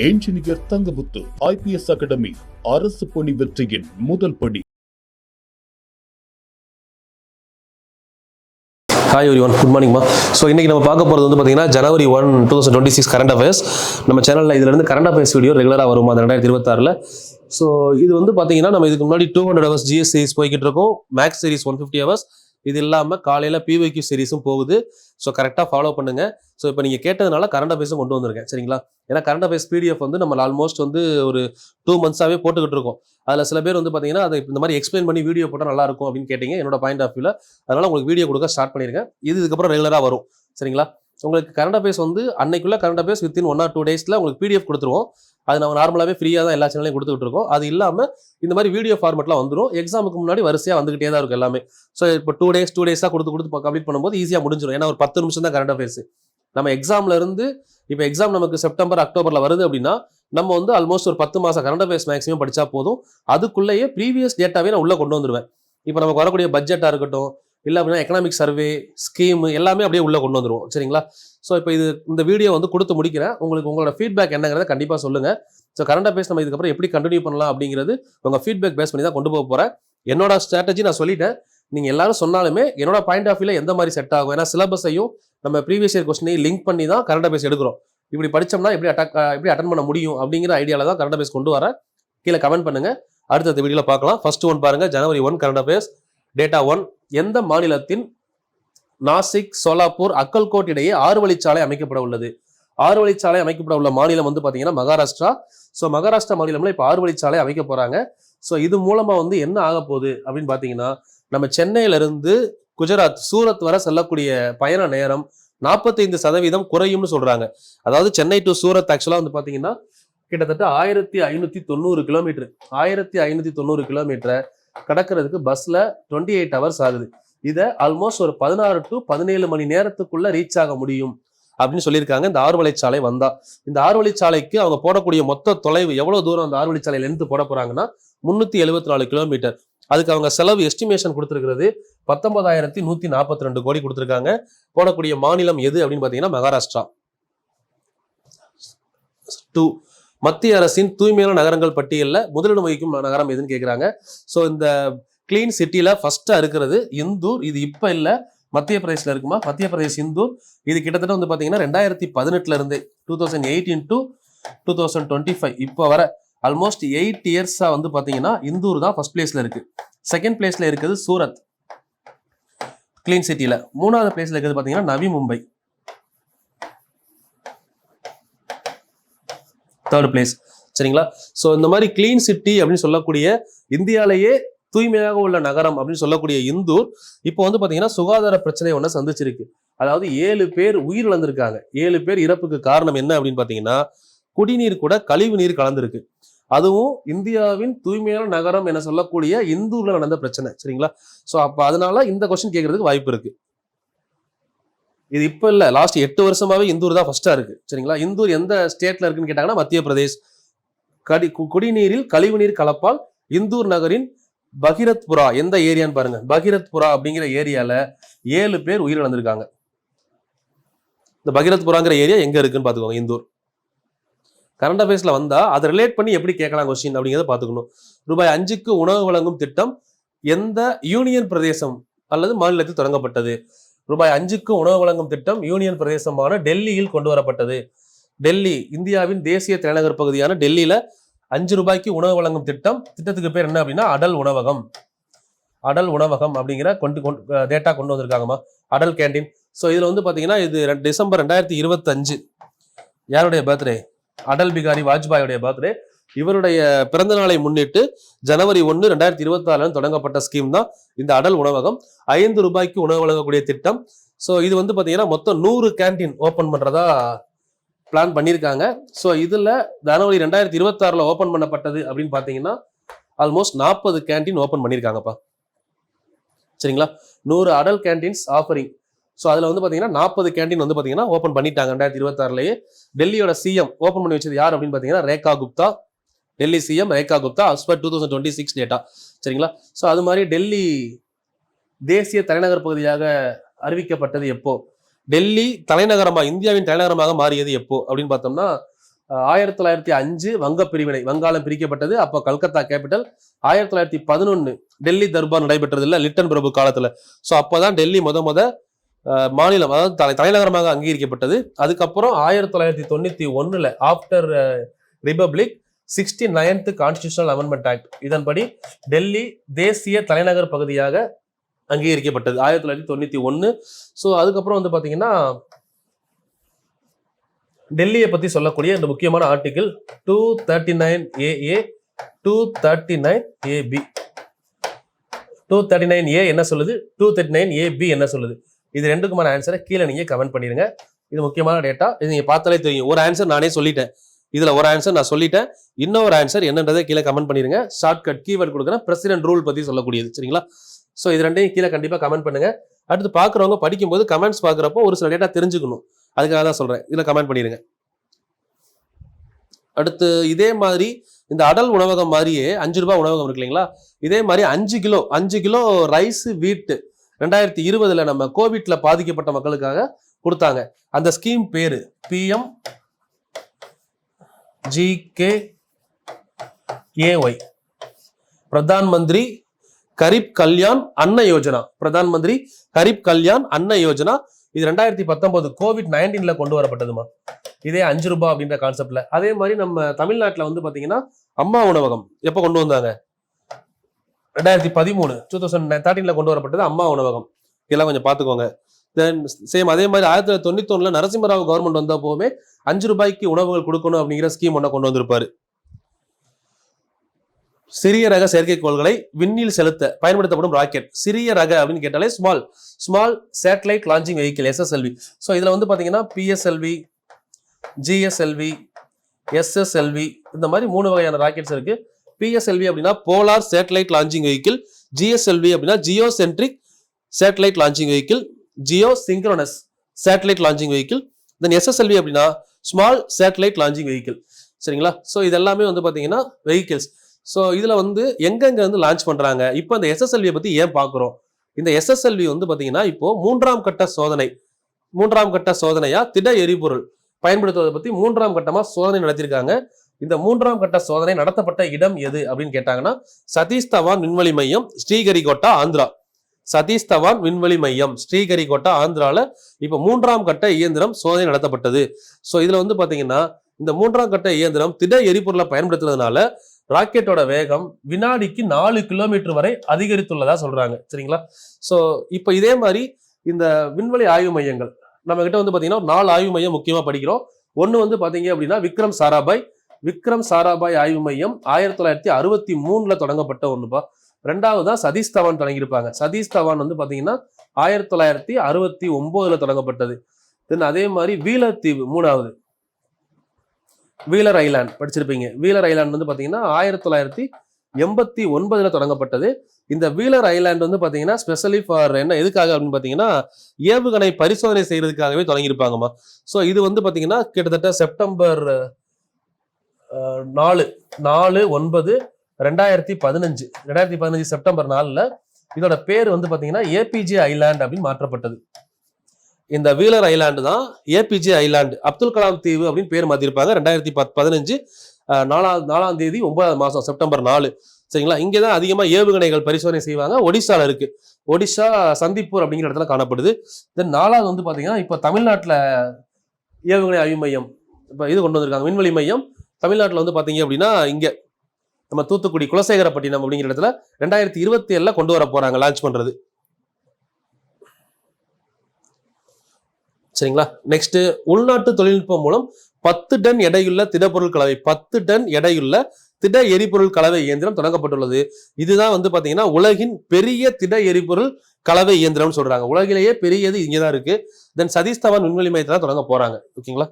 Engineer Thangamuthu IPS academy அரசு பணி வெற்றியின் முதல் படி. ஹாய் எவ்ரிவன், குட் மார்னிங்மா. ஸோ இன்றைக்கி நம்ம பார்க்க போகிறது வந்து பார்த்தீங்கன்னா January 1, 2026 கரண்ட் அஃபேர்ஸ். நம்ம சேனலில் இதிலிருந்து கரண்ட் அஃபேர்ஸ் வீடியோ ரெகுலராக வருமா அந்த 2026. ஸோ இது வந்து பார்த்தீங்கன்னா நம்ம இதுக்கு முன்னாடி 200 hours GS சீரிஸ் போய்கிட்டு இருக்கோம், மேக்ஸ் சீரிஸ் 150 hours. இது இல்லாமல் காலையில் PYQ சீரிஸும் போகுது. ஸோ கரெக்டாக ஃபாலோ பண்ணுங்கள். ஸோ இப்போ நீங்கள் கேட்டதுனால கரண்ட் அஃபேர்ஸும் கொண்டு வந்திருக்கேன், சரிங்களா? ஏன்னா கரண்ட் அஃபேர்ஸ் PDF வந்து நம்ம ஆல்மோஸ்ட் வந்து ஒரு 2 months போட்டுக்கிட்டு இருக்கோம். அதில் சில பேர் வந்து பார்த்தீங்கன்னா அதை இந்த மாதிரி எக்ஸ்பிளைன் பண்ணி வீடியோ போட்டால் நல்லா இருக்கும் அப்படின்னு கேட்டீங்க, என்னோட பாயிண்ட் ஆஃப் வியூவில். அதனால் உங்களுக்கு வீடியோ கொடுக்க ஸ்டார்ட் பண்ணியிருக்கேன். இதுக்கப்புறம் ரெகுலராக வரும், சரிங்களா? உங்களுக்கு கரண்ட் அஃபேர்ஸ் வந்து அன்னைக்குள்ள current affairs within 1 or 2 days உங்களுக்கு PDF கொடுத்துருவோம். அது நம்ம நார்மலாகவே ஃப்ரீயாக தான் எல்லா சேனலையும் கொடுத்துட்டு இருக்கோம். அது இல்லாமல் இந்த மாதிரி வீடியோ ஃபார்மெட்லாம் வந்துடும். எக்ஸாமுக்கு முன்னாடி வரிசையாக வந்துகிட்டே தான் இருக்கும் எல்லாமே. ஸோ இப்போ 2 days கொடுத்து கம்ப்ளீட் பண்ணும்போது ஈஸியாக முடிஞ்சிடும். ஏன்னா ஒரு 10 நிமிஷம் தான் கரண்ட் அஃபேர்ஸ். நம்ம எக்ஸாம்ல இருந்து இப்போ எக்ஸாம் நமக்கு செப்டம்பர் அக்டோபரில் வருது அப்படின்னா நம்ம வந்து ஆல்மோஸ்ட் ஒரு 10 மாதம் கரண்ட் அஃபேர்ஸ் மேக்ஸிமம் படித்தா போதும். அதுக்குள்ளேயே ப்ரீவியஸ் டேட்டாவே நான் உள்ளே கொண்டு வந்துடுவேன். இப்போ நமக்கு வரக்கூடிய பட்ஜெட்டாக இருக்கட்டும், இல்லை அப்படின்னா எக்கனாமிக் சர்வே, ஸ்கீம் எல்லாமே அப்படியே உள்ளே கொண்டு வந்துடுவோம், சரிங்களா? ஸோ இப்போ இந்த வீடியோ வந்து கொடுத்து முடிக்கிறேன். உங்களோட ஃபீட்பேக் என்னங்கிறத கண்டிப்பாக சொல்லுங்கள். ஸோ கரண்ட் அஃபேர்ஸ் நம்ம இதுக்கப்புறம் எப்படி கண்டினியூ பண்ணலாம் அப்படிங்கிறது உங்கள் ஃபீட்பேக் பேஸ் பண்ணி தான் கொண்டு போக போகிறேன். என்னோட ஸ்ட்ராட்டஜி நான் சொல்லிட்டேன். நீங்கள் எல்லாரும் சொன்னாலுமே என்னோட பாயிண்ட் ஆஃப் வியூவில் எந்த மாதிரி செட் ஆகும், ஏன்னா சிலபஸையும் நம்ம ப்ரீவியஸ் இயர் கொஸ்டினையும் லிங்க் பண்ணி தான் கரண்ட் அஃபேர்ஸ் எடுக்கிறோம். இப்படி படித்தோம்னா எப்படி அட்டன் பண்ண முடியும் அப்படிங்கிற ஐடியாவில் தான் கரண்ட் அஃபேர்ஸ் கொண்டு வரேன். கீழே கமெண்ட் பண்ணுங்கள், அடுத்த வீடியோவில் பார்க்கலாம். ஃபர்ஸ்ட் ஒன் பாருங்கள், January 1 கரண்ட் அஃபேர்ஸ் டேட்டா 1. எந்த மாநிலத்தின் நாசிக், சோலாப்பூர், அக்கல்கோட் இடையே 6 வழிச்சாலை அமைக்கப்பட உள்ளது? 6 வழிச்சாலை அமைக்கப்பட உள்ள மாநிலம் வந்து பார்த்தீங்கன்னா மகாராஷ்டிரா. ஸோ மகாராஷ்டிரா மாநிலம்ல இப்போ 6 வழிச்சாலை அமைக்க போறாங்க. ஸோ இது மூலமா வந்து என்ன ஆக போகுது அப்படின்னு பார்த்தீங்கன்னா, நம்ம சென்னையிலிருந்து குஜராத், சூரத் வர செல்லக்கூடிய பயண நேரம் 45% குறையும்னு சொல்றாங்க. அதாவது சென்னை டு சூரத் ஆக்சுவலா வந்து பார்த்தீங்கன்னா கிட்டத்தட்ட 1590 கிலோமீட்டர். 1590 கிலோமீட்டரை கடக்கிறதுக்கு பஸ்ல 28 hours ஆகுது. இதை ஆல்மோஸ்ட் ஒரு 16 to 17 மணி நேரத்துக்குள்ள ரீச் ஆக முடியும் அப்படின்னு சொல்லியிருக்காங்க. இந்த 6 வழிச்சாலை வந்தா, இந்த 6 வழிச்சாலைக்கு அவங்க போடக்கூடிய மொத்த தொலைவு எவ்வளவு தூரம் அந்த 6 வழிச்சாலை லென்த் போட போறாங்கன்னா 374 கிலோமீட்டர். அதுக்கு அவங்க செலவு எஸ்டிமேஷன் கொடுத்துருக்கிறது 19,142 கோடி கொடுத்துருக்காங்க. போடக்கூடிய மாநிலம் எது அப்படின்னு பார்த்தீங்கன்னா மகாராஷ்டிரா. 2, மத்திய அரசின் தூய்மையான நகரங்கள் பட்டியலில் முதலிடம் வகிக்கும் நகரம் எதுன்னு கேட்குறாங்க. ஸோ இந்த கிளீன் சிட்டியில் ஃபர்ஸ்டா இருக்கிறது இந்தூர். இது இப்போ இல்லை, மத்திய பிரதேசில் இருக்குமா, மத்திய பிரதேஷ் இந்தூர். இது கிட்டத்தட்ட வந்து பார்த்தீங்கன்னா 2018 இருந்து 2018 to 2025 இப்போ வர ஆல்மோஸ்ட் 8 years வந்து பார்த்தீங்கன்னா இந்தூர் தான் ஃபர்ஸ்ட் பிளேஸ்ல இருக்கு. செகண்ட் பிளேஸ்ல இருக்குது சூரத் கிளீன் சிட்டியில. 3வது பிளேஸ்ல இருக்கிறது பார்த்தீங்கன்னா நவி மும்பை. 3rd பிளேஸ், சரிங்களா? ஸோ இந்த மாதிரி கிளீன் சிட்டி அப்படின்னு சொல்லக்கூடிய இந்தியாலேயே தூய்மையாக உள்ள நகரம் அப்படின்னு சொல்லக்கூடிய இந்தூர் இப்போ வந்து பார்த்தீங்கன்னா சுகாதார பிரச்சனை ஒன்று சந்திச்சிருக்கு. அதாவது 7 பேர் உயிரிழந்திருக்காங்க. 7 பேர் இறப்புக்கு காரணம் என்ன அப்படின்னு பார்த்தீங்கன்னா குடிநீர் கூட கழிவு நீர் கலந்துருக்கு. அதுவும் இந்தியாவின் தூய்மையான நகரம் என சொல்லக்கூடிய இந்தூர்ல நடந்த பிரச்சனை, சரிங்களா? ஸோ அப்போ அதனால இந்த கொஸ்டின் கேட்கறதுக்கு வாய்ப்பு இருக்கு. இது இப்போ இல்லை, லாஸ்ட் 8 வருஷமாவே இந்தூர் தான் ஃபர்ஸ்டா இருக்கு, சரிங்களா? இந்தூர் எந்த ஸ்டேட்ல இருக்குன்னு கேட்டாங்கன்னா மத்திய பிரதேஷ். குடிநீரில் கழிவுநீர் கலப்பால் இந்தூர் நகரின் பகிரத்புரா எந்த ஏரியான்னு பாருங்க. பகிரத்புரா அப்படிங்கிற ஏரியால 7 பேர் உயிரிழந்திருக்காங்க. இந்த பகிரத்புராங்கிற ஏரியா எங்க இருக்குன்னு பாத்துக்கோங்க, இந்தூர். கரண்ட் அஃபேர்ஸ்ல வந்தா அதை ரிலேட் பண்ணி எப்படி கேட்கலாம் கொஸ்டின் அப்படிங்கிறத பாத்துக்கணும். ரூபாய் 5க்கு உணவு வழங்கும் திட்டம் எந்த யூனியன் பிரதேசம் அல்லது மாநிலத்தில் தொடங்கப்பட்டது? ரூபாய் 5க்கு உணவு வழங்கும் திட்டம் யூனியன் பிரதேசமான டெல்லியில் கொண்டு வரப்பட்டது. டெல்லி, இந்தியாவின் தேசிய தலைநகர் பகுதியான டெல்லியில 5 ரூபாய்க்கு உணவு வழங்கும் திட்டத்துக்கு பேர் என்ன அப்படின்னா அடல் உணவகம். அடல் உணவகம் அப்படிங்கிற டேட்டா கொண்டு வந்திருக்காங்கம்மா, அடல் கேண்டீன். ஸோ இதுல வந்து பாத்தீங்கன்னா இது டிசம்பர் 2025 யாருடைய பர்த்டே? அடல் பிகாரி வாஜ்பாயோடைய பர்த்டே. இவருடைய பிறந்த நாளை முன்னிட்டு January 1, 2024 தொடங்கப்பட்ட ஸ்கீம் தான் இந்த அடல் உணவகம். 5 ரூபாய்க்கு உணவு வழங்கக்கூடிய திட்டம். ஸோ இது வந்து பாத்தீங்கன்னா மொத்தம் 100 கேண்டீன் ஓபன் பண்றதா பிளான் பண்ணியிருக்காங்க. ஸோ இதுல January 2026 ஓபன் பண்ணப்பட்டது அப்படின்னு பாத்தீங்கன்னா ஆல்மோஸ்ட் 40 கேண்டீன் ஓபன் பண்ணியிருக்காங்கப்பா, சரிங்களா? 100 அடல் கேண்டீன்ஸ் ஆஃபரிங். ஸோ அதில் வந்து பார்த்தீங்கன்னா 40 கேண்டீன் வந்து பார்த்தீங்கன்னா ஓப்பன் பண்ணிட்டாங்க 2026. டெல்லியோட சிஎம் ஓப்பன் பண்ணி வச்சது யார் அப்படின்னு பார்த்தீங்கன்னா Rekha Gupta. Delhi CM Rekha Gupta as per 2026 data, சரிங்களா? ஸோ அது மாதிரி டெல்லி தேசிய தலைநகர் பகுதியாக அறிவிக்கப்பட்டது எப்போ? டெல்லி தலைநகரமா, இந்தியாவின் தலைநகரமாக மாறியது எப்போ அப்படின்னு பார்த்தோம்னா 1905 வங்க பிரிவினை, வங்காளம் பிரிக்கப்பட்டது. அப்போ கல்கத்தா கேபிட்டல். 1911 டெல்லி தர்பார் நடைபெற்றது இல்ல லிட்டன் பிரபு காலத்துல. ஸோ அப்போதான் டெல்லி முத மாநிலம், அதாவது தலைநகரமாக அங்கீகரிக்கப்பட்டது. அதுக்கப்புறம் 1991 after republic 69th constitutional amendment act, இதன்படி டெல்லி தேசிய தலைநகர் பகுதியாக அங்கீகரிக்கப்பட்டது 1991. ஸோ அதுக்கப்புறம் வந்து பாத்தீங்கன்னா டெல்லியை பத்தி சொல்லக்கூடிய இந்த முக்கியமான ஆர்டிகிள் 239AA 239AB. 239A என்ன சொல்லுது, 239AB என்ன சொல்லுது, இது ரெண்டுக்குமான ஆன்சரை கீழே நீங்க கமெண்ட் பண்ணிருங்க. இது முக்கியமான டேட்டா, இது நீங்க பார்த்தாலே தெரியும். ஒரு ஆன்சர் நானே சொல்லிட்டேன், இதுல ஒரு ஆன்சர் நான் சொல்லிட்டேன், இன்னொரு ஆன்சர் என்னன்றதை கீழே கமெண்ட் பண்ணிருங்க. ஷார்ட்கட் கீவேர்ட் கொடுக்குறேன், பிரசிடென்ட் ரூல் பத்தி சொல்லக்கூடியது. சரிங்களா? ஸோ இது ரெண்டையும் கீழே கண்டிப்பா கமெண்ட் பண்ணுங்க. அடுத்து பாக்குறவங்க படிக்கும்போது கமெண்ட்ஸ் பாக்குறப்போ ஒரு சில டேட்டா தெரிஞ்சுக்கணும், அதுக்காக தான் சொல்றேன். இதுல கமெண்ட் பண்ணிருங்க. அடுத்து இதே மாதிரி இந்த அடல் உணவகம் மாதிரியே 5 ரூபாய் உணவகம் இருக்கு இல்லைங்களா, இதே மாதிரி 5 கிலோ ரைஸ் வீட்டு 2020 நம்ம கோவிட்ல பாதிக்கப்பட்ட மக்களுக்காக கொடுத்தாங்க. அந்த ஸ்கீம் பேரு PMGKAY, பிரதான் மந்திரி கரீப் கல்யாண் அன்ன யோஜனா. பிரதான் மந்திரி கரீப் கல்யாண் அன்ன யோஜனா. இது 2019 COVID-19 கொண்டு வரப்பட்டதுமா. இதே 5 ரூபாய் அப்படின்ற கான்செப்ட்ல. அதே மாதிரி நம்ம தமிழ்நாட்டில் வந்து பாத்தீங்கன்னா அம்மா உணவகம் எப்ப கொண்டு வந்தாங்க, 2013 கொண்டு வரப்பட்டது அம்மா உணவகம். இதெல்லாம் கொஞ்சம் பாத்துக்கோங்க. தென் சேம் அதே மாதிரி 1991 நரசிம்மராவ் கவர்மெண்ட் வந்தப்போவே 5 ரூபாய்க்கு உணவுகள் கொடுக்கணும் அப்படிங்கிற ஸ்கீம் ஒண்ணு கொண்டு வந்திருப்பாரு. சிறிய ரக செயற்கைக்கோள்களை விண்ணில் செலுத்த பயன்படுத்தப்படும் ராக்கெட். சிறிய ரக அப்படின்னு கேட்டாலே small satellite launching vehicle, SSLV. So இதுல வந்து பாத்தீங்கன்னா PSLV, GSLV, SSLV, இந்த மாதிரி 3 வகையான ராக்கெட்ஸ் இருக்கு. PSLV அப்படின்னா polar satellite launching vehicle, GSLV அப்படின்னா geocentric satellite launching vehicle, geosynchronous satellite launching vehicle. Then SSLV அப்படின்னா ஸ்மால் சேட்டலைட் லான்ச்சிங் வெஹிக்கிள். சரிங்களா? ஸோ இது எல்லாமே வந்து பாத்தீங்கன்னா வெஹிக்கிள்ஸ். ஸோ இதுல வந்து எங்கெங்க வந்து லான்ச் பண்றாங்க. இப்போ இந்த SSLV பத்தி ஏன் பாக்குறோம், இந்த SSLV வந்து பாத்தீங்கன்னா இப்போ 3ஆம் கட்ட சோதனையா திட எரிபொருள் பயன்படுத்துவதை பத்தி 3ஆம் கட்டமா சோதனை நடத்திருக்காங்க. இந்த 3ஆம் கட்ட சோதனை நடத்தப்பட்ட இடம் எது அப்படின்னு கேட்டாங்கன்னா சதீஷ் தவான் விண்வெளி மையம், ஸ்ரீஹரிகோட்டா, ஆந்திரா. சதீஷ் தவான் விண்வெளி மையம், ஸ்ரீஹரிகோட்டா, ஆந்திரால இப்ப 3ஆம் கட்ட இயந்திரம் சோதனை நடத்தப்பட்டது. ஸோ இதுல வந்து பாத்தீங்கன்னா இந்த 3ஆம் கட்ட இயந்திரம் திட எரிபொருளை பயன்படுத்துறதுனால ராக்கெட்டோட வேகம் வினாடிக்கு 4 கிலோமீட்டர் வரை அதிகரித்துள்ளதா சொல்றாங்க. சரிங்களா? ஸோ இப்போ இதே மாதிரி இந்த விண்வெளி ஆய்வு மையங்கள் நம்ம கிட்ட வந்து பாத்தீங்கன்னா 4 ஆய்வு மையம் முக்கியமா படிக்கிறோம். ஒன்னு வந்து பாத்தீங்க அப்படின்னா விக்ரம் சாராபாய் ஆய்வு மையம் 1963 தொடங்கப்பட்ட ஒண்ணுப்பா. ரெண்டாவதுதான் சதீஷ் தவான் தொடங்கியிருப்பாங்க. சதீஷ் தவான் வந்து பாத்தீங்கன்னா 1969 தொடங்கப்பட்டது. தென் அதே மாதிரி வீலர் தீவு 3வது, வீலர் ஐலாண்ட் படிச்சிருப்பீங்க. வீலர் ஐலாண்ட் வந்து பாத்தீங்கன்னா 1989 தொடங்கப்பட்டது. இந்த வீலர் ஐலாண்ட் வந்து பாத்தீங்கன்னா ஸ்பெஷலி ஃபார் என்ன எதுக்காக அப்படின்னு பாத்தீங்கன்னா ஏவுகணை பரிசோதனை செய்யறதுக்காகவே தொடங்கியிருப்பாங்கம்மா. ஸோ இது வந்து பாத்தீங்கன்னா கிட்டத்தட்ட செப்டம்பர் 4/9/2015 செப்டம்பர் 4ல இதோட பேர் வந்து பாத்தீங்கன்னா APJ ஐலாண்ட் அப்படின்னு மாற்றப்பட்டது. இந்த வீலர் ஐலாண்டு தான் APJ ஐலாண்டு, அப்துல் கலாம் தீவு அப்படின்னு பேர் மாத்திருப்பாங்க. 2015 4ஆம் தேதி 9வது மாசம் செப்டம்பர் 4. சரிங்களா? இங்கதான் அதிகமா ஏவுகணைகள் பரிசோதனை செய்வாங்க. ஒடிசால இருக்கு. ஒடிசா சந்திப்பூர் அப்படிங்கிற இடத்துல காணப்படுது. தென் 4வது வந்து பாத்தீங்கன்னா இப்ப தமிழ்நாட்டுல ஏவுகணை ஆய்வு மையம் இப்ப இது கொண்டு வந்திருக்காங்க, விண்வெளி மையம். தமிழ்நாட்டுல வந்து பாத்தீங்க அப்படின்னா இங்க நம்ம தூத்துக்குடி குலசேகரப்பட்டினம் அப்படிங்கிற இடத்துல 2027 கொண்டு வர போறாங்க, லான்ச் பண்றது. சரிங்களா? நெக்ஸ்ட் உள்நாட்டு தொழில்நுட்பம் மூலம் 10 டன் எடையுள்ள திடப்பொருள் கலவை 10 டன் எடையுள்ள திட எரிபொருள் கலவை இயந்திரம் தொடங்கப்பட்டுள்ளது. இதுதான் வந்து பாத்தீங்கன்னா உலகின் பெரிய திட எரிபொருள் கலவை இயந்திரம் சொல்றாங்க. உலகிலேயே பெரியது இங்கதான் இருக்கு. தென் சதீஷ் தவான் விண்வெளி மையத்தை தொடங்க போறாங்க. ஓகேங்களா?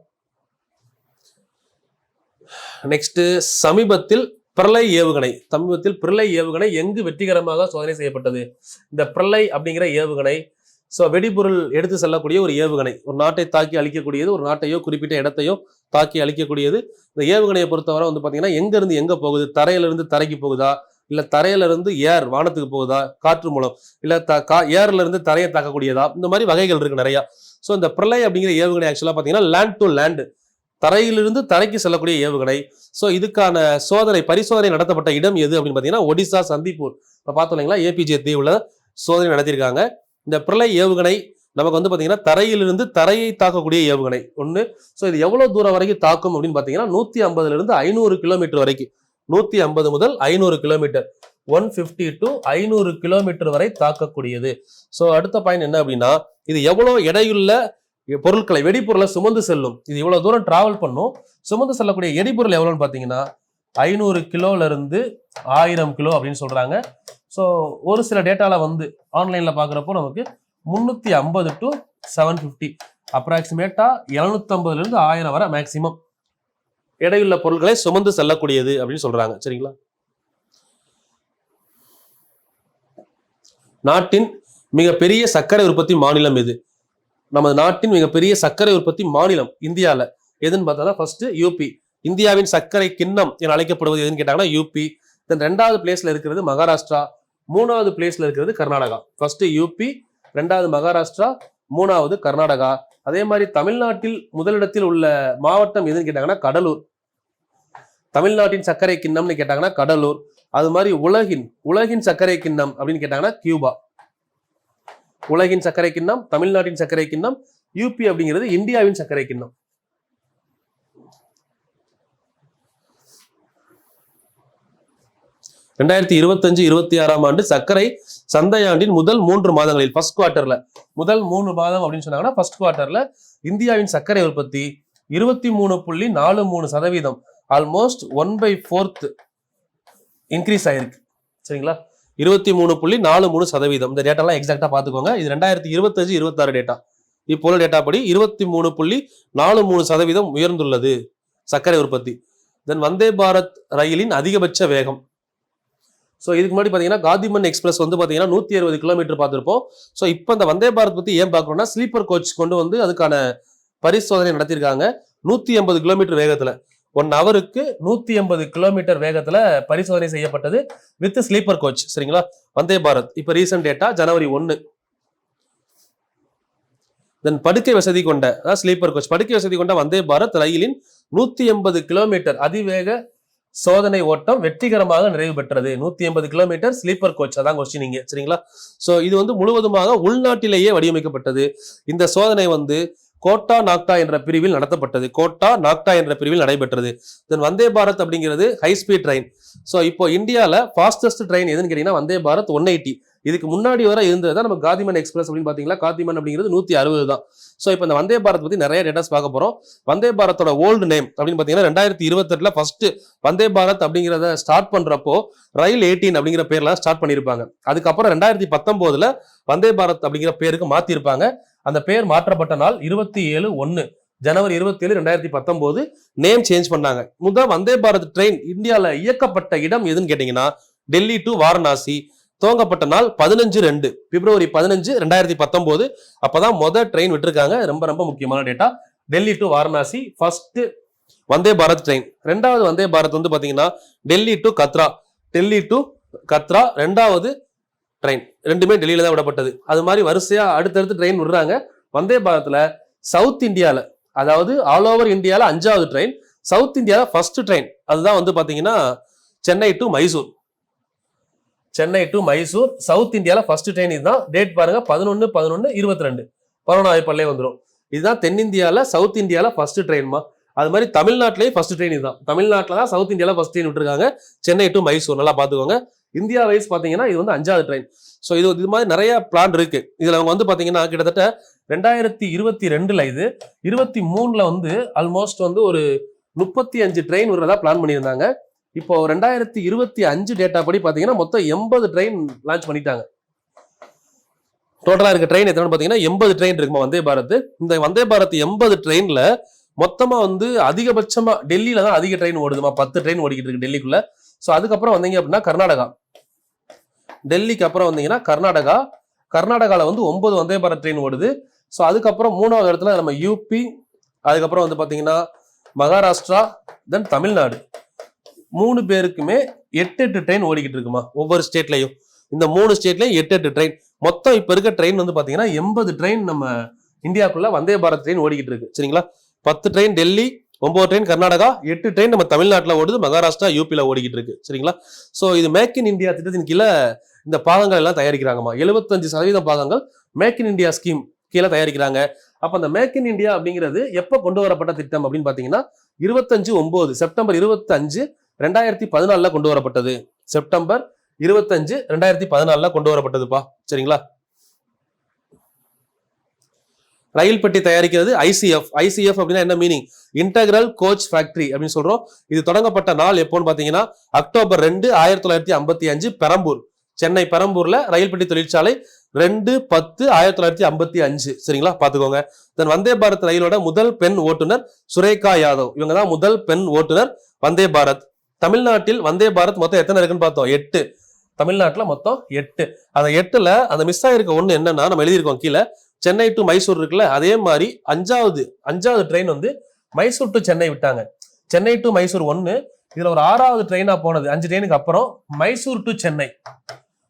நெக்ஸ்ட் சமீபத்தில் பிரளய் ஏவுகணை எங்கு வெற்றிகரமாக சோதனை செய்யப்பட்டது. இந்த பிரளய் அப்படிங்கிற ஏவுகணை வெடிபொருள் எடுத்து செல்லக்கூடிய ஒரு ஏவுகணை, ஒரு நாட்டை தாக்கி அழிக்கக்கூடியது, ஒரு நாட்டையோ குறிப்பிட்ட இடத்தையோ தாக்கி அழிக்கக்கூடியது. இந்த ஏவுகணையை பொறுத்தவரை வந்து பாத்தீங்கன்னா எங்க இருந்து எங்க போகுது, தரையிலிருந்து தரைக்கு போகுதா, இல்ல தரையில இருந்து ஏர் வானத்துக்கு போகுதா காற்று மூலம், இல்ல ஏர்ல இருந்து தரையை தாக்கக்கூடியதா, இந்த மாதிரி வகைகள் இருக்கு நிறைய. இந்த பிரளய் அப்படிங்கிற ஏவுகணை ஆக்சுவலா பாத்தீங்கன்னா லேண்ட் டு லேண்ட், தரையிலிருந்து தரைக்கு செல்லக்கூடிய ஏவுகணை. ஸோ இதுக்கான பரிசோதனை நடத்தப்பட்ட இடம் எது அப்படின்னு பார்த்தீங்கன்னா ஒடிசா சந்திப்பூர். இப்போ பார்த்தோம் இல்லைங்களா, ஏபிஜே தீவுல சோதனை நடத்தியிருக்காங்க. இந்த பிரளய் ஏவுகணை நமக்கு வந்து பார்த்தீங்கன்னா தரையிலிருந்து தரையை தாக்கக்கூடிய ஏவுகணை ஒன்று. ஸோ இது எவ்வளோ தூரம் வரைக்கும் தாக்கும் அப்படின்னு பார்த்தீங்கன்னா 150 500 கிலோமீட்டர் வரைக்கும், 150 முதல் 500 கிலோமீட்டர், 150 to 500 கிலோமீட்டர் வரை தாக்கக்கூடியது. ஸோ அடுத்த பாயிண்ட் என்ன அப்படின்னா, இது எவ்வளோ எடையுள்ள பொருட்களை வெடிப்பொருளை சுமந்து செல்லும். இது இவ்வளவு தூரம் டிராவல் பண்ணும். சுமந்து செல்லக்கூடிய எரிபொருள் எவ்வளோன்னு பார்த்தீங்கன்னா 500 கிலோல இருந்து 1000 கிலோ அப்படின்னு சொல்றாங்க. ஸோ ஒரு சில டேட்டால வந்து ஆன்லைன்ல பாக்குறப்போ நமக்கு 350 to 750 அப்ராக்சிமேட்டா 750 இருந்து 1000 வரை மேக்சிமம் எடையுள்ள பொருட்களை சுமந்து செல்லக்கூடியது அப்படின்னு சொல்றாங்க. சரிங்களா? நாட்டின் மிகப்பெரிய சர்க்கரை உற்பத்தி மாநிலம் எது? நமது நாட்டின் மிகப்பெரிய சர்க்கரை உற்பத்தி மாநிலம் இந்தியால எதுன்னு பார்த்தா ஃபர்ஸ்ட் யூபி. இந்தியாவின் சர்க்கரை கிண்ணம் என அழைக்கப்படுவது எதுன்னு கேட்டாங்கன்னா யூபி. தென் 2வது பிளேஸ்ல இருக்கிறது மகாராஷ்டிரா, 3வது பிளேஸ்ல இருக்கிறது கர்நாடகா. ஃபர்ஸ்ட் யூபி, 2வது மகாராஷ்டிரா, 3வது கர்நாடகா. அதே மாதிரி தமிழ்நாட்டில் முதலிடத்தில் உள்ள மாவட்டம் எதுன்னு கேட்டாங்கன்னா கடலூர். தமிழ்நாட்டின் சர்க்கரை கிண்ணம்னு கேட்டாங்கன்னா கடலூர். அது மாதிரி உலகின் சர்க்கரை கிண்ணம் அப்படின்னு கேட்டாங்கன்னா கியூபா. உலகின் சர்க்கரை கிண்ணம் தமிழ்நாட்டின் சர்க்கரை கிண்ணம், யூபி அப்படிங்கிறது இந்தியாவின் சர்க்கரை கிண்ணம். ரெண்டாயிரத்தி 25-26 ஆண்டு சர்க்கரை சந்தையாண்டின் முதல் 3 மாதங்களில் ஃபர்ஸ்ட் குவார்டர்ல முதல் 3 மாதம் அப்படின்னு சொன்னாங்கன்னா ஃபர்ஸ்ட் குவார்டர்ல இந்தியாவின் சர்க்கரை உற்பத்தி 23.43%, ஆல்மோஸ்ட் 1/4 இன்க்ரீஸ் ஆயிருக்கு. சரிங்களா? 23.43%. இந்த டேட்டாலாம் எக்ஸாக்டா பாத்துக்கோங்க. இது 2025-26 டேட்டா. இப்போ டேட்டா படி 23.43% உயர்ந்துள்ளது சர்க்கரை உற்பத்தி. தென் வந்தே பாரத் ரயிலின் அதிகபட்ச வேகம். ஸோ இதுக்கு முன்னாடி பார்த்தீங்கன்னா காந்திமன் எக்ஸ்பிரஸ் வந்து பார்த்தீங்கன்னா 160 கிலோமீட்டர் பார்த்துருப்போம். ஸோ இப்போ இந்த வந்தே பாரத் பற்றி ஏன் பார்க்குறோம்னா ஸ்லீப்பர் கோச் கொண்டு வந்து அதுக்கான பரிசோதனை நடத்தியிருக்காங்க. 180 கிலோமீட்டர் வேகத்தில் 1 ஹவருக்கு 180 கிலோமீட்டர் வேகத்துல பரிசோதனை செய்யப்பட்டது வித் ஸ்லீப்பர் கோச். சரிங்களா? வந்தே பாரத் இப்ப ரீசன்ட் டேட்டா ஜனவரி 1. தென் படுக்கை வசதி கொண்ட ஸ்லீப்பர் கோச் படுக்கை வசதி கொண்ட வந்தே பாரத் ரயிலின் 180 கிலோமீட்டர் அதிவேக சோதனை ஓட்டம் வெற்றிகரமாக நிறைவு பெற்றது. 180 கிலோமீட்டர் ஸ்லீப்பர் கோச், அதான் கொஸ்டின் இங்க. சரிங்களா? சோ இது வந்து முழுவதுமாக உள்நாட்டிலேயே வடிவமைக்கப்பட்டது. இந்த சோதனை வந்து கோட்டா நாக்டா என்ற பிரிவில் நடத்தப்பட்டது. கோட்டா நாக்டா என்ற பிரிவில் நடைபெற்றது. தென் வந்தே பாரத் அப்படிங்கிறது ஹை ஸ்பீட் ட்ரெயின். ஸோ இப்போ இந்தியாவில் ஃபாஸ்டஸ்ட் ட்ரெயின் எதுன்னு கேட்டீங்கன்னா வந்தே பாரத் 180. இதுக்கு முன்னாடி வர இருந்தது தான் நம்ம காந்திமன் எக்ஸ்பிரஸ் அப்படின்னு பார்த்தீங்களா. காந்திமன் அப்படிங்கிறது 160 தான். ஸோ இப்போ இந்த வந்தே பாரத் பற்றி நிறைய டேட்டாஸ் பார்க்க போகிறோம். வந்தே பாரத்தோட ஓல்டு நேம் அப்படின்னு பார்த்தீங்கன்னா 2028 ஃபர்ஸ்ட் வந்தே பாரத் அப்படிங்கிறத ஸ்டார்ட் பண்ணுறப்போ ரயில் 18 அப்படிங்கிற பேர்ல ஸ்டார்ட் பண்ணியிருப்பாங்க. அதுக்கப்புறம் 2019 வந்தே பாரத் அப்படிங்கிற பேருக்கு மாற்றிருப்பாங்க. அந்த பேர் மாற்றப்பட்ட நாள் 27/1 ஜனவரி 27, 2019 நேம் சேஞ்ச் பண்ணாங்க. முதல் வந்தே பாரத் ட்ரெயின் இந்தியாவில் இயக்கப்பட்ட இடம் எதுன்னு கேட்டீங்கன்னா டெல்லி டு வாரணாசி. துவங்கப்பட்ட நாள் 15/2 பிப்ரவரி 15, 2019. அப்பதான் முதல் ட்ரெயின் விட்டுருக்காங்க. ரொம்ப ரொம்ப முக்கியமான data. Delhi to Varanasi first Vande Bharat train. 2வது வந்தே பாரத் வந்து பாத்தீங்கன்னா டெல்லி டு கத்ரா. டெல்லி டு கத்ரா 2வது ட்ரெயின். ரெண்டுமே டெல்லியில தான் விடப்பட்டது. அது மாதிரி வரிசையா அடுத்தடுத்து ட்ரெயின் விடுறாங்க. வந்தே பாரத்ல சவுத் இந்தியால, அதாவது ஆல் ஓவர் இந்தியால 5வது ட்ரெயின், சவுத் இந்தியால ஃபர்ஸ்ட் ட்ரெயின். அதுதான் வந்து பாத்தீங்கன்னா Chennai to Mysore. Chennai to Mysore south இந்தியால ஃபர்ஸ்ட் ட்ரெயின். இதுதான் டேட் பாருங்க 11/11/22 கொரோனா பல்லே வந்துடும். இதுதான் தென்னிந்தியால சவுத் இந்தியால ஃபர்ஸ்ட் ட்ரெயின்மா. அது மாதிரி தமிழ்நாட்டிலேயே ஃபர்ஸ்ட் ட்ரெயின் இதுதான். தமிழ்நாட்டில் தான் சவுத் இந்தியால ஃபர்ஸ்ட் ட்ரெயின் விட்டுருக்காங்க சென்னை டு மைசூர். நல்லா பாத்துக்கோங்க. இந்தியா வைஸ் பாத்தீங்கன்னா இது வந்து 5வது ட்ரெயின். ஸோ இது மாதிரி நிறைய பிளான் இருக்கு. இதுல அவங்க வந்து பாத்தீங்கன்னா கிட்டத்தட்ட 2022 இது 23 வந்து ஆல்மோஸ்ட் வந்து ஒரு 35 ட்ரெயின் விடுறதா பிளான் பண்ணியிருந்தாங்க. இப்போ 2025 டேட்டா படி பாத்தீங்கன்னா மொத்தம் 80 ட்ரெயின் லான்ச் பண்ணிட்டாங்க. டோட்டலா இருக்க ட்ரெயின் எத்தனை பாத்தீங்கன்னா 80 ட்ரெயின் இருக்குமா வந்தே பாரத். இந்த வந்தே பாரத் 80 ட்ரெயின்ல மொத்தமா வந்து அதிகபட்சமா டெல்லியில தான் அதிக ட்ரெயின் ஓடுதுமா. 10 ட்ரெயின் ஓடிக்கிட்டு இருக்கு டெல்லிக்குள்ள. ஸோ அதுக்கப்புறம் வந்தீங்க அப்படின்னா கர்நாடகா. டெல்லிக்கு அப்புறம் வந்தீங்கன்னா கர்நாடகால வந்து 9 வந்தே பாரத் ட்ரெயின் ஓடுது. ஸோ அதுக்கப்புறம் 3வது இடத்துல நம்ம யூபி, அதுக்கப்புறம் வந்து பாத்தீங்கன்னா மகாராஷ்டிரா, தென் தமிழ்நாடு. 3 பேருக்குமே 8 ட்ரெயின் ஓடிக்கிட்டு இருக்குமா ஒவ்வொரு ஸ்டேட்லயும். இந்த 3 ஸ்டேட்லயும் 8 ட்ரெயின். மொத்தம் இப்ப இருக்க ட்ரெயின் வந்து பாத்தீங்கன்னா 80 ட்ரெயின் நம்ம இந்தியாக்குள்ள வந்தே பாரத் ட்ரெயின் ஓடிக்கிட்டு இருக்கு. சரிங்களா? 10 train Delhi, 9 train Karnataka, 8 train நம்ம தமிழ்நாட்டில் ஓடுது, மகாராஷ்டிரா, யூபியில் ஓடிக்கிட்டு இருக்கு. சரிங்களா? ஸோ இது மேக் இன் இந்தியா திட்டத்தின் கீழே இந்த பாகங்கள் எல்லாம் தயாரிக்கிறாங்கம்மா. 75% பாகங்கள் மேக் இன் இந்தியா ஸ்கீம் கீழே தயாரிக்கிறாங்க. அப்ப அந்த மேக் இன் இந்தியா அப்படிங்கிறது எப்ப கொண்டு வரப்பட்ட திட்டம் அப்படின்னு பாத்தீங்கன்னா 25/9 செப்டம்பர் 25 2014 கொண்டு வரப்பட்டது. செப்டம்பர் 25 2014 கொண்டு வரப்பட்டதுப்பா. சரிங்களா? ரயில் பெட்டி தயாரிக்கிறது ஐசிஎஃப். ஐசிஎஃப் அப்படின்னா என்ன மீனிங்? இன்டெகிரல் கோச் ஃபேக்டரி அப்படின்னு சொல்றோம். இது தொடங்கப்பட்ட நாள் எப்போன்னு பாத்தீங்கன்னா அக்டோபர் 2 1955 பெரம்பூர், சென்னை பெரம்பூர்ல ரயில் பெட்டி தொழிற்சாலை 2/10/1955. சரிங்களா? பாத்துக்கோங்க. தென் வந்தே பாரத் ரயிலோட முதல் பெண் ஓட்டுநர் சுரேகா யாதவ். இவங்க தான் முதல் பெண் ஓட்டுநர் வந்தே பாரத். தமிழ்நாட்டில் வந்தே பாரத் மொத்தம் எத்தனை இருக்குன்னு பார்த்தோம்? 8. தமிழ்நாட்டில் மொத்தம் 8. அந்த 8ல அந்த மிஸ் ஆயிருக்க ஒண்ணு என்னன்னா நம்ம எழுதியிருக்கோம் கீழே, சென்னை டு மைசூர் இருக்குல்ல, அதே மாதிரி அஞ்சாவது ட்ரெயின் வந்து மைசூர் டு சென்னை விட்டாங்க. சென்னை டு மைசூர் 1, இதுல ஒரு 6வது ட்ரெயினா போனது 5 ட்ரெயினுக்கு அப்புறம் மைசூர் டு சென்னை.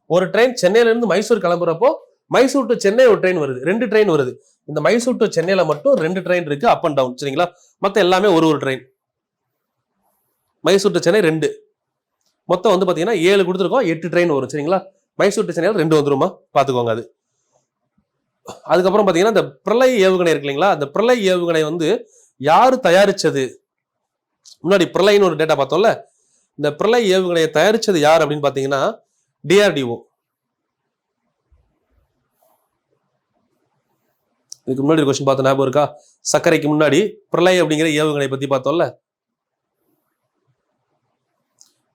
ஒரு ட்ரெயின் சென்னையில இருந்து மைசூர் கிளம்புறப்போ மைசூர் டு சென்னை ஒரு ட்ரெயின் வருது, 2 ட்ரெயின் வருது. இந்த மைசூர் டு சென்னையில மட்டும் 2 ட்ரெயின் இருக்கு, அப் அண்ட் டவுன். சரிங்களா? மொத்தம் எல்லாமே ஒரு ட்ரெயின். மைசூர் டு சென்னை 2. மொத்தம் வந்து பாத்தீங்கன்னா 7 கொடுத்துருக்கோம், 8 ட்ரெயின் வரும். சரிங்களா? மைசூர் டு சென்னையில 2 வந்துருமா, பாத்துக்கோங்க. அது அதுக்கப்புறம் பாத்தீங்கன்னா இந்த பிரளய் ஏவுகணை இருக்கு இல்லைங்களா, அந்த பிரளய் ஏவுகணை வந்து யாரு தயாரிச்சது? முன்னாடி பிரளய்னு ஒரு டேட்டா பார்த்தோம்ல, இந்த பிரளய் ஏவுகணையை தயாரிச்சது யார் அப்படின்னு பாத்தீங்கன்னா டிஆர்டிஓ. இதுக்கு முன்னாடி ஒரு கொஸ்டின் பார்த்த ஞாபகம் இருக்கா? சர்க்கரைக்கு முன்னாடி பிரளய் அப்படிங்கிற ஏவுகணை பத்தி பார்த்தோம்ல,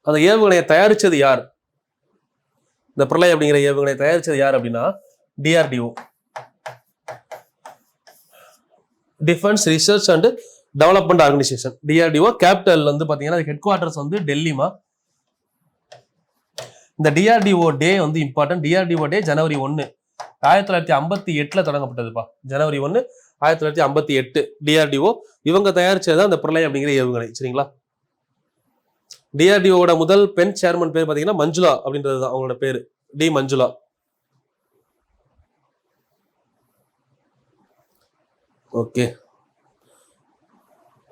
அந்த ஏவுகணையை தயாரிச்சது யார்? இந்த பிரளய் அப்படிங்கிற ஏவுகணையை தயாரிச்சது யார் அப்படின்னா DRDO, defence research and development organisation. DRDO capital வந்து பாத்தீங்கன்னா ஹெட் குவார்டர்ஸ் வந்து டெல்லிமா. இந்த டிஆர்டிஓ டே வந்து இம்பார்ட்டன்ட். டிஆர்டிஓ டே ஜனவரி 1 1958 தொடங்கப்பட்டதுப்பா. ஜனவரி 1 1958 டிஆர்டிஓ. இவங்க தயாரிச்சது அந்த பிரளய் அப்படிங்கிற ஏவுகணை. சரிங்களா? டிஆர்டிஓட முதல் பெண் சேர்மன் பேர் பாத்தீங்கன்னா மஞ்சுளா அப்படின்றது தான் அவங்களோட பேரு, டி மஞ்சுளா. ஓகே,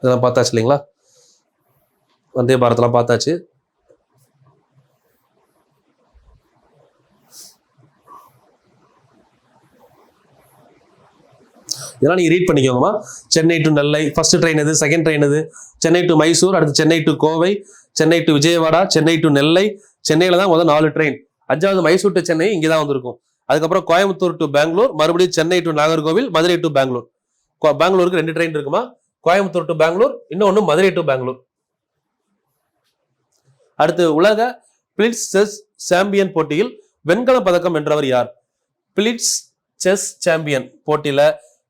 இதெல்லாம் பார்த்தாச்சு இல்லைங்களா? வந்தே பாரத்லாம் பார்த்தாச்சு. இதெல்லாம் நீங்க ரீட் பண்ணிக்கோங்கம்மா. Chennai to Nellai first train எது, செகண்ட் ட்ரெயின் எது? சென்னை டு மைசூர், அடுத்து Chennai to Kovai, Chennai to Vijayawada, Chennai to Nellai. சென்னையில தான் முதல் 4 ட்ரெயின். 5வது மைசூர் டு சென்னை இங்கதான் வந்திருக்கும். அதுக்கப்புறம் கோயம்புத்தூர் டு பெங்களூர், மறுபடியும் சென்னை டு நாகர்கோவில், மதுரை டு பெங்களூர். பெங்களூருக்கு 2 ட்ரெயின் இருக்குமா, கோயம்புத்தூர் டு பெங்களூர், இன்னொன்னு மதுரை டு பெங்களூர். அடுத்து உலக பிளிட்ஸ் செஸ் சாம்பியன் போட்டியில் வெண்கல பதக்கம் வென்றவர் யார்? பிளிட்ஸ் செஸ் சாம்பியன் போட்டியில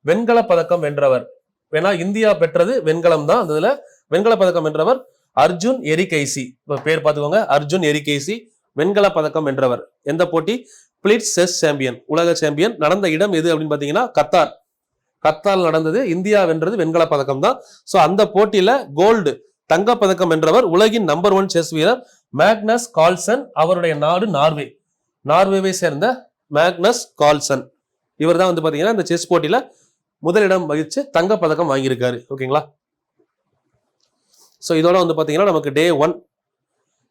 வெண்கல பதக்கம் வென்றவர், ஏன்னா இந்தியா பெற்றது வெண்கலம் தான், அதுல வெண்கல பதக்கம் வென்றவர் அர்ஜுன் எரிகைசி. பேர் பார்த்துக்கோங்க, அர்ஜுன் எரிகைசி வெண்கல பதக்கம் வென்றவர். எந்த போட்டி? பிளிட்ஸ் செஸ் சாம்பியன், உலக சாம்பியன். நடந்த இடம் எது அப்படின்னு பாத்தீங்கன்னா கத்தார். கத்தார் நடந்தது. இந்தியா வென்றது வெண்கல பதக்கம் தான். சோ அந்த போட்டியில கோல்டு தங்க பதக்கம் வென்றவர் உலகின் நம்பர் 1 செஸ் வீரர் மேக்னஸ் கால்சன். அவருடைய நாடு நார்வே. நார்வேவை சேர்ந்த மேக்னஸ் கால்சன். இவர் தான் வந்து பாத்தீங்கன்னா இந்த செஸ் போட்டியில முதலிடம் வகிச்சு தங்க பதக்கம் வாங்கியிருக்காரு. ஓகேங்களா? சோ இதோட வந்து பாத்தீங்கன்னா நமக்கு டே 1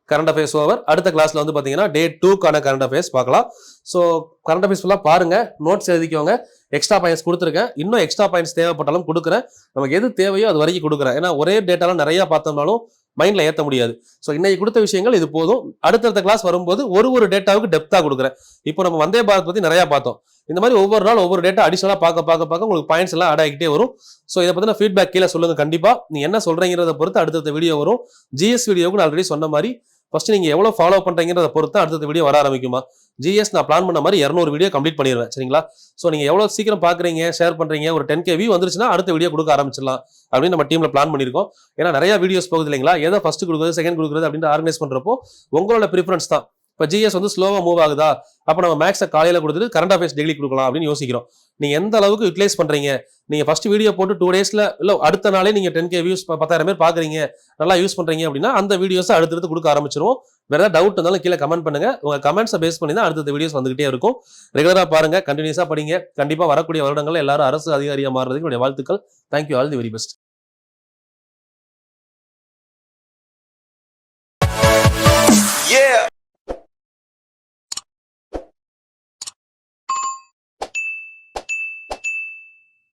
கரண்ட் அஃபேர்ஸ் ஓவர். அடுத்த கிளாஸ்ல வந்து பாத்தீங்கன்னா டே 2க்கான கரண்ட் அஃபேர்ஸ் பார்க்கலாம். ஸோ கரண்ட் அஃபேர்ஸ் ஃபுல்லாக பாருங்க, நோட்ஸ் எழுதிக்கோங்க. எக்ஸ்ட்ரா பாயிண்ட்ஸ் கொடுத்துருக்கேன், இன்னும் எக்ஸ்ட்ரா பாயிண்ட்ஸ் தேவைப்பட்டாலும் கொடுக்குறேன். நமக்கு எது தேவையோ அது வரைக்கும் கொடுக்குறேன். ஏன்னா ஒரே டேட்டாலாம் நிறைய பார்த்தோம்னாலும் மைண்ட்ல ஏற்ற முடியாது. ஸோ இன்னைக்கு கொடுத்த விஷயங்கள் இது போதும். அடுத்தடுத்த கிளாஸ் வரும்போது ஒரு டேட்டாவுக்கு டெப்தா கொடுக்குறேன். இப்போ நம்ம வந்தே பாரத் பத்தி நிறைய பார்த்தோம். இந்த மாதிரி ஒவ்வொரு நாள் ஒவ்வொரு டேட்டா அடிஷனலா பார்க்க உங்களுக்கு பாயிண்ட்ஸ் எல்லாம் ஆட் ஆகிட்டே வரும். ஸோ இதை பத்தின ஃபீட்பேக் கீழே சொல்லுங்க. கண்டிப்பா நீ என்ன சொல்றீங்கிறத பொறுத்து அடுத்த வீடியோ வரும். ஜிஎஸ் வீடியோவுக்கு நான் ஆல்ரெடி சொன்ன மாதிரி ஃபர்ஸ்ட் நீங்க எவ்வளவு ஃபாலோ பண்றீங்கிறத பொறுத்து அடுத்த வீடியோ வர ஆரம்பிக்குமா. ஜிஎஸ் நான் பிளான் பண்ண மாதிரி 200 வீடியோ கம்ப்ளீட் பண்ணிடுவேன். சரிங்களா? ஸோ நீங்க எவ்வளவு சீக்கிரம் பாக்குறீங்க, ஷேர் பண்றீங்க, ஒரு 10K வியூ வந்துருச்சுன்னா அடுத்த வீடியோ கொடுக்க ஆரம்பிச்சிடலாம் அப்படின்னு நம்ம டீம்ல பிளான் பண்ணிருக்கோம். ஏன்னா நிறைய வீடியோஸ் போகுது இல்லைங்களா, ஏதோ ஃபர்ஸ்ட் கொடுக்குறது செகண்ட் கொடுக்குறது அப்படின்னு ஆர்கனைஸ் பண்றப்போ உங்களோட ப்ரிஃபரன்ஸ் தான். இப்போ ஜிஎஸ் வந்து ஸ்லோவா மூவ் ஆகுதா, அப்போ நம்ம மேக்ஸை காலையில கொடுத்துட்டு கரண்ட் அஃபேர்ஸ் டெய்லி கொடுக்கலாம் அப்படின்னு யோசிக்கிறோம். நீங்க எந்த அளவுக்கு யூட்டிலைஸ் பண்றீங்க, நீங்க ஃபர்ஸ்ட் வீடியோ போட்டு 2 டேஸ்ல இல்ல அடுத்த நாளே நீங்க 10K வியூஸ் 10,000 பேர் பாக்குறீங்க, நல்லா யூஸ் பண்றீங்க அப்படின்னா அந்த வீடியோஸ் அடுத்தடுத்து கொடுக்க ஆரம்பிச்சிருவோம். வேற ஏதாவது டவுட் இருந்தாலும் கீழே கமெண்ட் பண்ணுங்க. உங்க கமெண்ட்ஸை பேஸ் பண்ணி தான் அடுத்த வீடியோஸ் வந்துகிட்டே இருக்கும். ரெகுலரா பாருங்க, கண்டினியூஸா படிங்க. கண்டிப்பா வரக்கூடிய வருடங்கள் எல்லாரும் அரசு அதிகாரியா மாறுறதுக்கு என்னுடைய வாழ்த்துக்கள். Thank you, all the very best. Yeah.